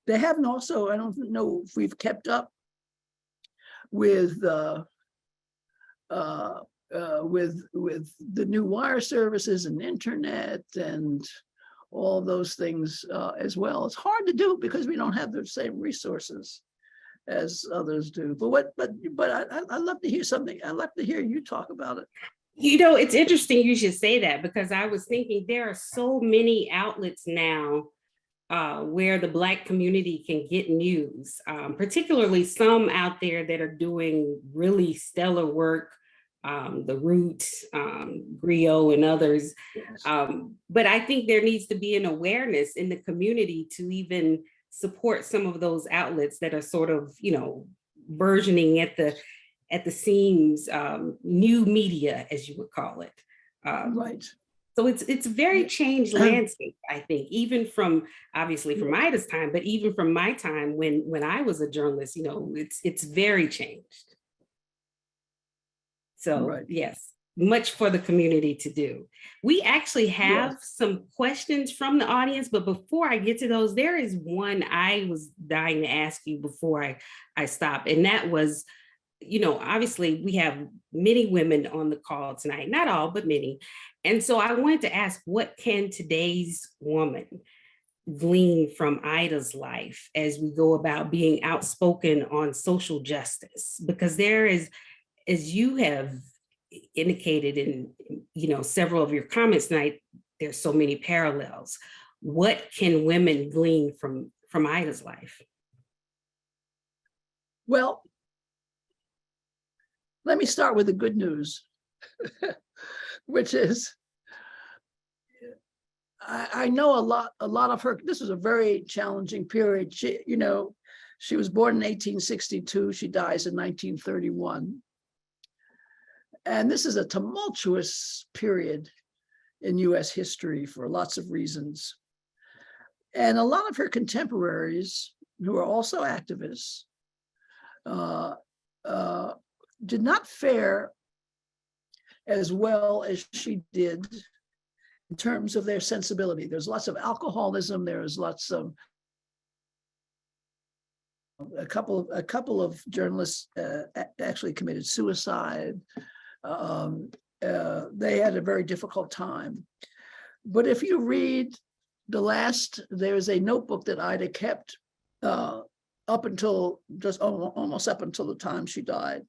They haven't also, I don't know if we've kept up with the new wire services and internet and all those things as well. It's hard to do because we don't have the same resources as others do. But I'd love to hear something. I'd love to hear you talk about it. It's interesting you should say that, because I was thinking there are so many outlets now where the Black community can get news, particularly some out there that are doing really stellar work. The Root, Griot, and others. Yes. But I think there needs to be an awareness in the community to even support some of those outlets that are sort of, burgeoning at the seams, new media, as you would call it. Right. So it's very changed landscape, I think, even from obviously from Ida's time, but even from my time when I was a journalist, it's very changed. So Right. yes, much for the community to do. We actually have some questions from the audience, but before I get to those, there is one I was dying to ask you before I stop, and that was, obviously we have many women on the call tonight, not all, but many. And so I wanted to ask, what can today's woman glean from Ida's life as we go about being outspoken on social justice? Because there is, as you have indicated in, several of your comments tonight, there's so many parallels. What can women glean from Ida's life? Well, let me start with the good news, which is, I know a lot of her. This was a very challenging period. She was born in 1862. She dies in 1931. And this is a tumultuous period in US history for lots of reasons. And a lot of her contemporaries, who are also activists, did not fare as well as she did in terms of their sensibility. There's lots of alcoholism. There's lots of a couple of journalists actually committed suicide. They had a very difficult time. But if you read there's a notebook that Ida kept up until almost up until the time she died.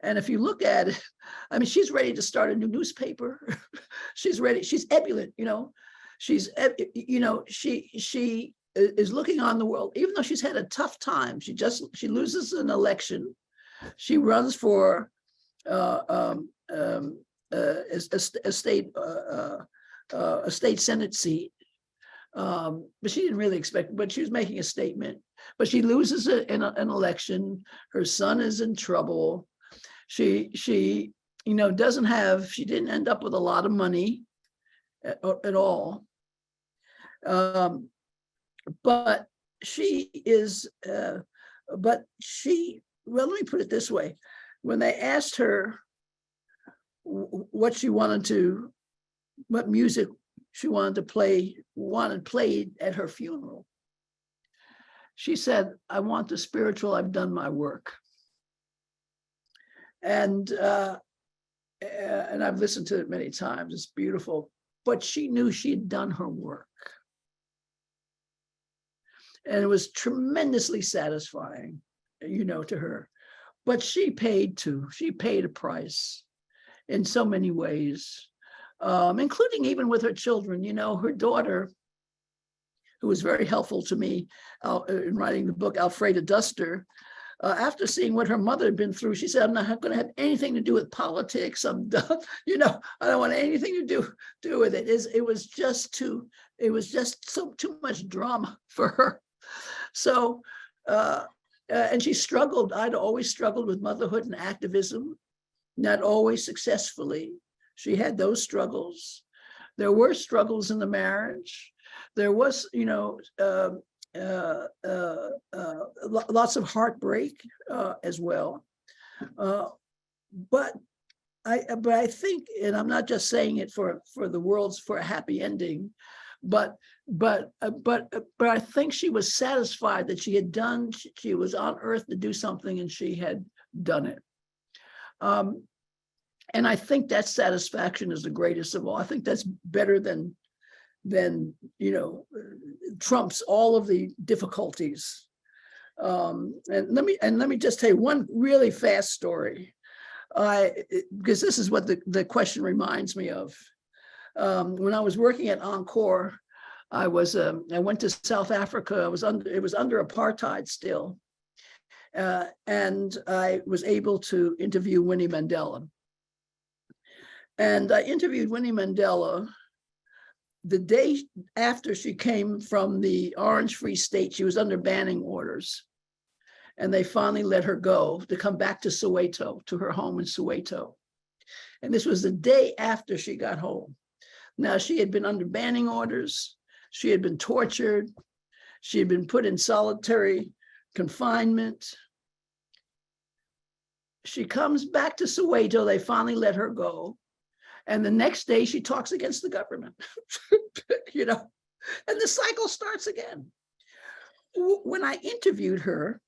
And if you look at it, I mean, she's ready to start a new newspaper. She's ready. She's ebullient, She's, she is looking on the world, even though she's had a tough time. She loses an election. She runs for a state Senate seat, but she didn't really expect. But she was making a statement. But she loses an election. Her son is in trouble. She didn't end up with a lot of money at all. But she is, well, let me put it this way. When they asked her what music she wanted played at her funeral, she said, "I want the spiritual, I've done my work." And I've listened to it many times. It's beautiful. But she knew she'd done her work. And it was tremendously satisfying, to her. But she paid too. She paid a price in so many ways, including even with her children. Her daughter, who was very helpful to me in writing the book, Alfreda Duster, after seeing what her mother had been through, she said, "I'm not going to have anything to do with politics. I'm done. I don't want anything to do with it." It was just too much drama for her. So, and she struggled. I'd always struggled with motherhood and activism, not always successfully. She had those struggles. There were struggles in the marriage. There was, lots of heartbreak as well. But I think, and I'm not just saying it for a happy ending, but I think she was satisfied that she was on earth to do something, and she had done it. And I think that satisfaction is the greatest of all. I think that's better than trumps all of the difficulties. And let me just tell you one really fast story, because this is what the question reminds me of. When I was working at Encore, I went to South Africa. It was under apartheid still, and I was able to interview Winnie Mandela. And I interviewed Winnie Mandela the day after she came from the Orange Free State, she was under banning orders. And they finally let her go to come back to Soweto, to her home in Soweto. And this was the day after she got home. Now, she had been under banning orders. She had been tortured. She had been put in solitary confinement. She comes back to Soweto. They finally let her go. And the next day she talks against the government, and the cycle starts again. When I interviewed her,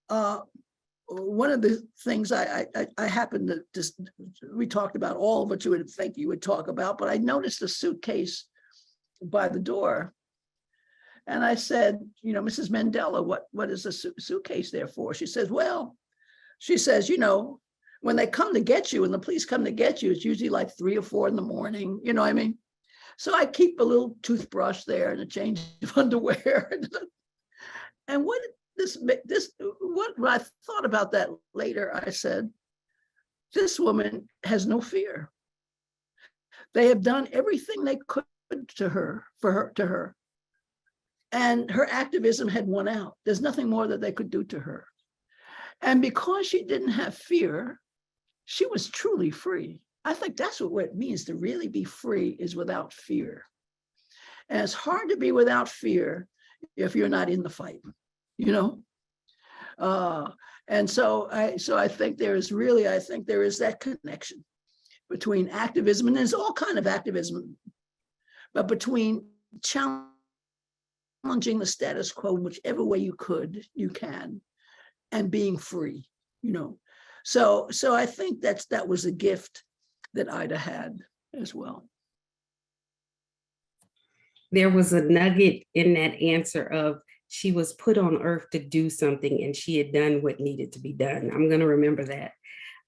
one of the things I happened to just, we talked about all of what you would think you would talk about, but I noticed a suitcase by the door. And I said, Mrs. Mandela, what is the suitcase there for? She says, when they come to get you, when the police come to get you, it's usually like 3 or 4 in the morning, you know what I mean? So I keep a little toothbrush there and a change of underwear. And what I thought about that later, I said, this woman has no fear. They have done everything they could to her. And her activism had won out. There's nothing more that they could do to her. And because she didn't have fear, she was truly free. I think that's what it means to really be free, is without fear. And it's hard to be without fear if you're not in the fight, And so I think there is that connection between activism, and there's all kind of activism, but between challenging the status quo in whichever way you can, and being free, So I think that was a gift that Ida had as well. There was a nugget in that answer of she was put on earth to do something and she had done what needed to be done. I'm going to remember that.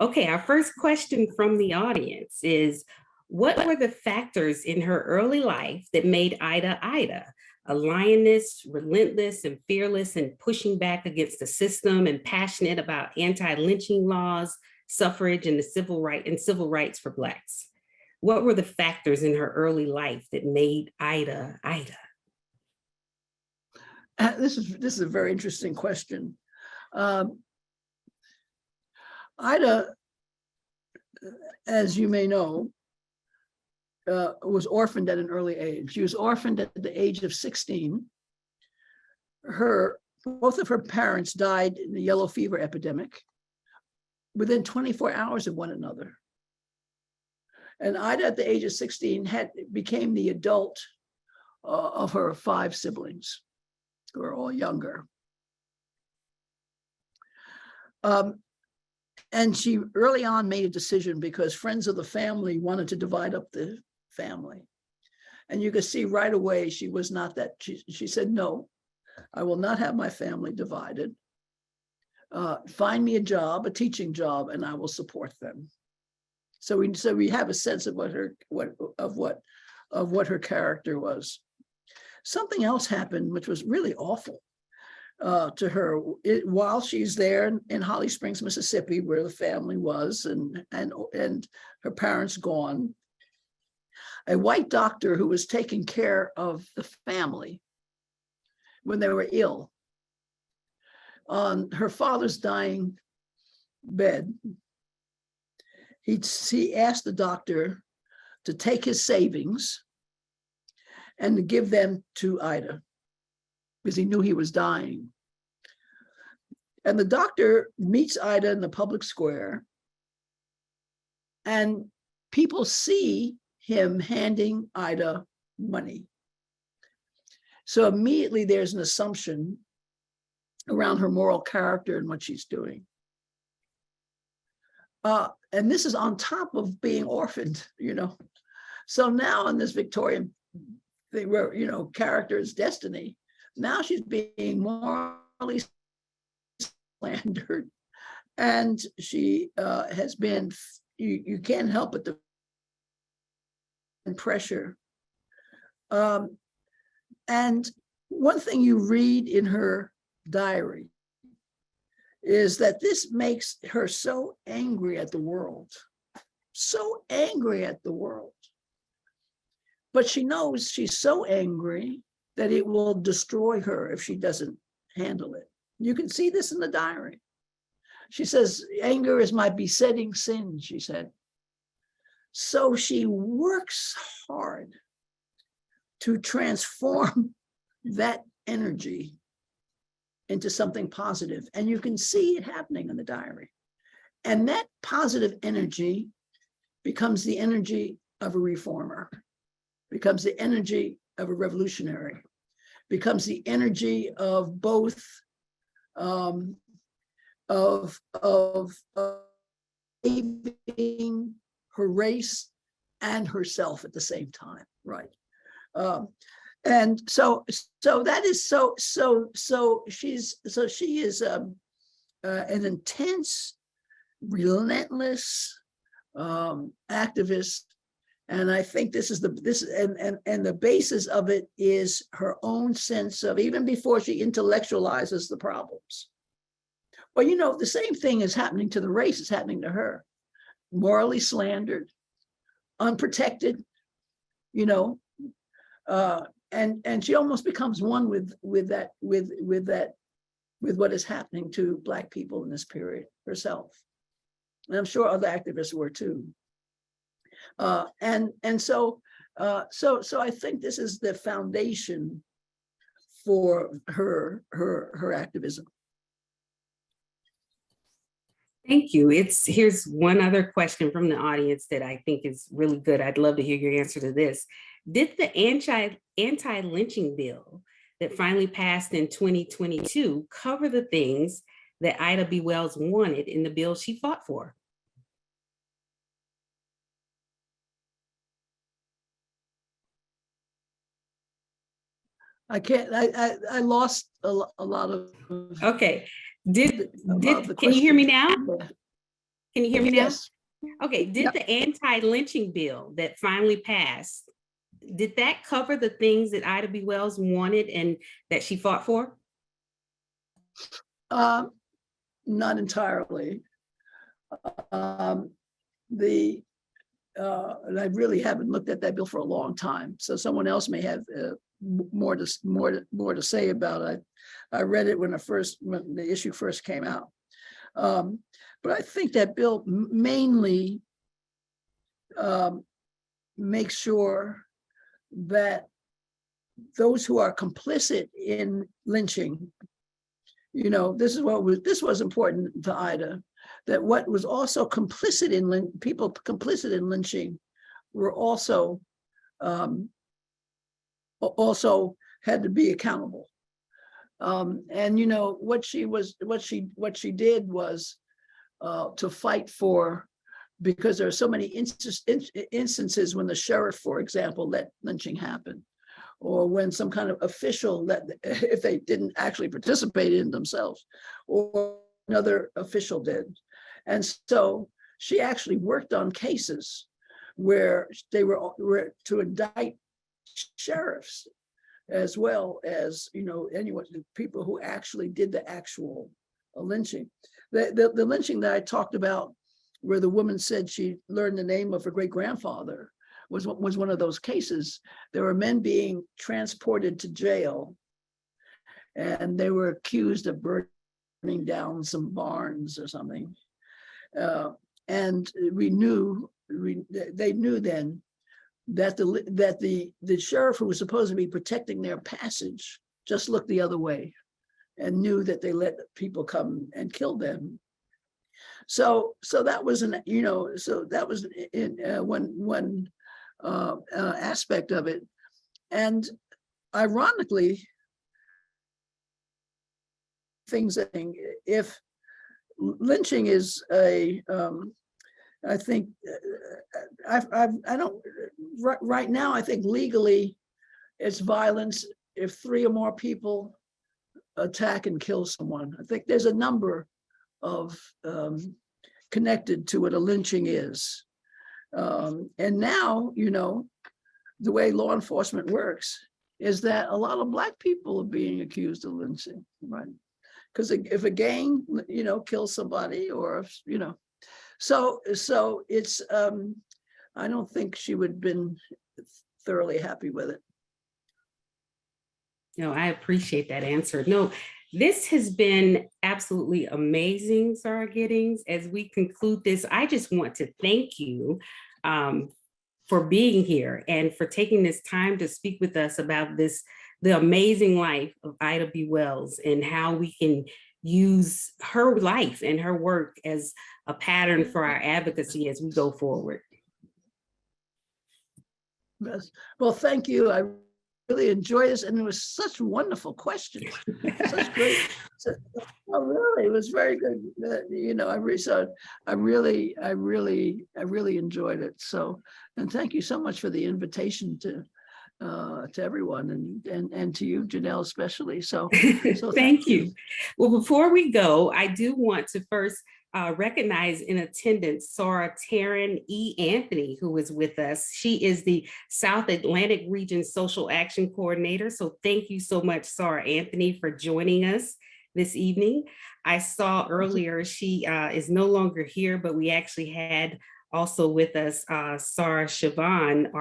Okay, our first question from the audience is, what were the factors in her early life that made Ida Ida? A lioness, relentless and fearless and pushing back against the system, and passionate about anti-lynching laws, suffrage, and civil rights for Blacks. What were the factors in her early life that made Ida Ida? This is a very interesting question. Ida, as you may know, was orphaned at an early age. She was orphaned at the age of 16. Both of her parents died in the yellow fever epidemic within 24 hours of one another. And Ida, at the age of 16, became the adult of her 5 siblings, who were all younger. And she early on made a decision, because friends of the family wanted to divide up the family. And you could see right away she was not that. She said, no, I will not have my family divided. Find me a job, a teaching job, and I will support them. So we have a sense of what her character was. Something else happened, which was really awful to her while she's there in Holly Springs, Mississippi, where the family was, and her parents gone. A white doctor who was taking care of the family when they were ill, on her father's dying bed, he asked the doctor to take his savings and to give them to Ida, because he knew he was dying. And the doctor meets Ida in the public square, and people see him handing Ida money. So immediately there's an assumption around her moral character and what she's doing. And this is on top of being orphaned, So now in this Victorian thing where, character is destiny, now she's being morally slandered. And she has been, you can't help but the pressure. And one thing you read in her diary is that this makes her so angry at the world, so angry at the world. But she knows she's so angry that it will destroy her if she doesn't handle it. You can see this in the diary. She says, anger is my besetting sin, she said. So she works hard to transform that energy into something positive. And you can see it happening in the diary. And that positive energy becomes the energy of a reformer, becomes the energy of a revolutionary, becomes the energy of both saving her race and herself at the same time, right? And so that is she is an intense, relentless activist, and I think this is the basis of it is her own sense of, even before she intellectualizes the problems. Well, you know, the same thing is happening to the race is happening to her, morally slandered, unprotected, you know, and she almost becomes one with what is happening to Black people in this period herself. And I'm sure other activists were too. So I think this is the foundation for her activism. Thank you. Here's one other question from the audience that I think is really good. I'd love to hear your answer to this. Did the anti-lynching bill that finally passed in 2022 cover the things that Ida B. Wells wanted in the bill she fought for? I lost a lot of. Okay. Can you hear me now? Can you hear me now? Yes. Okay. Did the anti-lynching bill that finally passed, did that cover the things that Ida B. Wells wanted and that she fought for? Not entirely. And I really haven't looked at that bill for a long time, so someone else may have more to say about it. I read it when the issue first came out, but I think that bill mainly makes sure that those who are complicit in lynching, you know, this was important to Ida, that what was also complicit in people complicit in lynching were also had to be accountable. And you know what she did was to fight for, because there are so many instances when the sheriff, for example, let lynching happen, or when some kind of official if they didn't actually participate in themselves, or another official did. And so she actually worked on cases where they were to indict sheriffs, as well as, you know, anyone, people who actually did the actual lynching. The lynching that I talked about, where the woman said she learned the name of her great-grandfather, was one of those cases. There were men being transported to jail, and they were accused of burning down some barns or something. And they knew then that the sheriff who was supposed to be protecting their passage just looked the other way and knew that they let people come and kill them. So that was one aspect of it. And ironically, things that if lynching is I think right now, I think legally it's violence if 3 or more people attack and kill someone. I think there's a number of connected to what a lynching is. And now, you know, the way law enforcement works is that a lot of Black people are being accused of lynching, right? Because if a gang, you know, kills somebody, or, you know, So it's, I don't think she would have been thoroughly happy with it. No, I appreciate that answer. No, this has been absolutely amazing, Sarah Giddings. As we conclude this, I just want to thank you for being here and for taking this time to speak with us about the amazing life of Ida B. Wells and how we can use her life and her work as a pattern for our advocacy as we go forward. Yes. Well, thank you. I really enjoyed this, and it was such wonderful questions. Such great. Oh, really, it was very good. You know, I really enjoyed it. So, and thank you so much for the invitation to everyone, and to you, Janelle, especially. So thank you. Well, before we go, I do want to first recognize in attendance Sarah Taryn E. Anthony, who is with us. She is the South Atlantic Region Social Action Coordinator. So thank you so much, Sarah Anthony, for joining us this evening. I saw earlier she is no longer here, but we actually had also with us Sarah Siobhan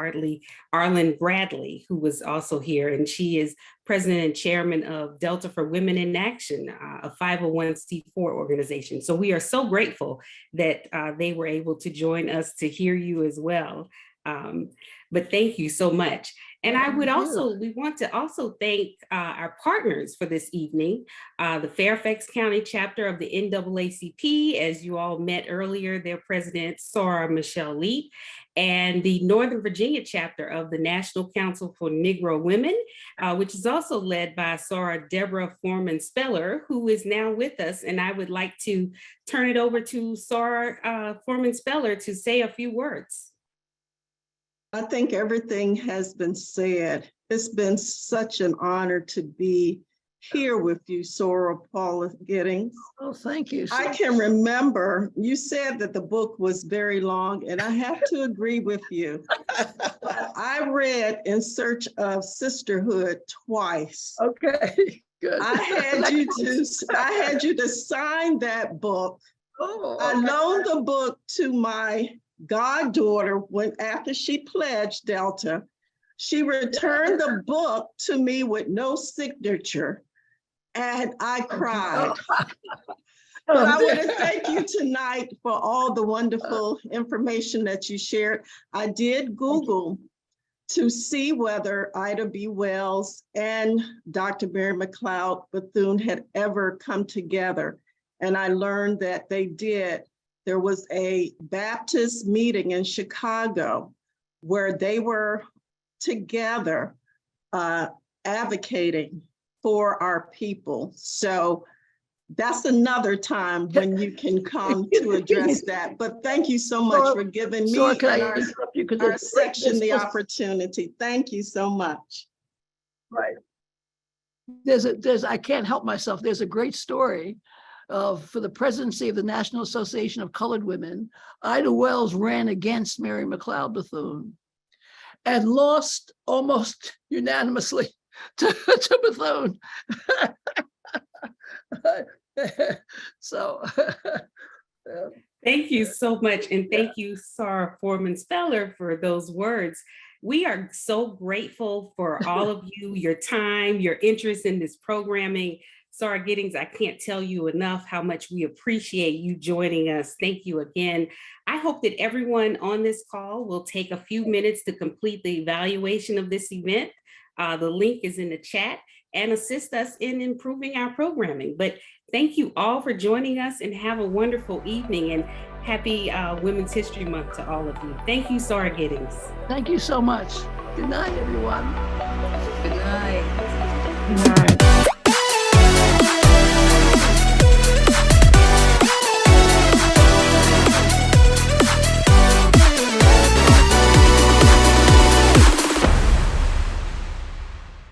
Arlen Bradley, who was also here, and she is president and chairman of Delta for Women in Action, a 501c4 organization. So we are so grateful that they were able to join us to hear you as well. But thank you so much. And we want to also thank our partners for this evening, the Fairfax County chapter of the NAACP, as you all met earlier, their president, Sarah Michelle Leet, and the Northern Virginia chapter of the National Council for Negro Women, which is also led by Sarah Deborah Foreman Speller, who is now with us. And I would like to turn it over to Sarah Foreman Speller to say a few words. I think everything has been said. It's been such an honor to be here with you, Sarah Paula Giddings. Oh, thank you. I can remember you said that the book was very long, and I have to agree with you. I read In Search of Sisterhood twice. Okay, good. I had you to sign that book. Oh, I okay. loaned the book to my goddaughter after she pledged Delta. She returned the book to me with no signature, and I cried. But I want to thank you tonight for all the wonderful information that you shared. I did Google to see whether Ida B. Wells and Dr. Mary McLeod Bethune had ever come together, and I learned that they did. There was a Baptist meeting in Chicago where they were together advocating for our people. So that's another time when you can come to address that. But thank you so much for giving me and our section the opportunity. Thank you so much. Right. I can't help myself. There's a great story for the presidency of the National Association of Colored Women. Ida Wells ran against Mary McLeod Bethune and lost almost unanimously to Bethune. So thank you so much. And thank you, Sarah Foreman Speller, for those words. We are so grateful for all of you, your time, your interest in this programming. Sarah Giddings, I can't tell you enough how much we appreciate you joining us. Thank you again. I hope that everyone on this call will take a few minutes to complete the evaluation of this event. The link is in the chat, and assist us in improving our programming. But thank you all for joining us, and have a wonderful evening, and happy Women's History Month to all of you. Thank you, Sarah Giddings. thank you so much. Good night, everyone. Good night.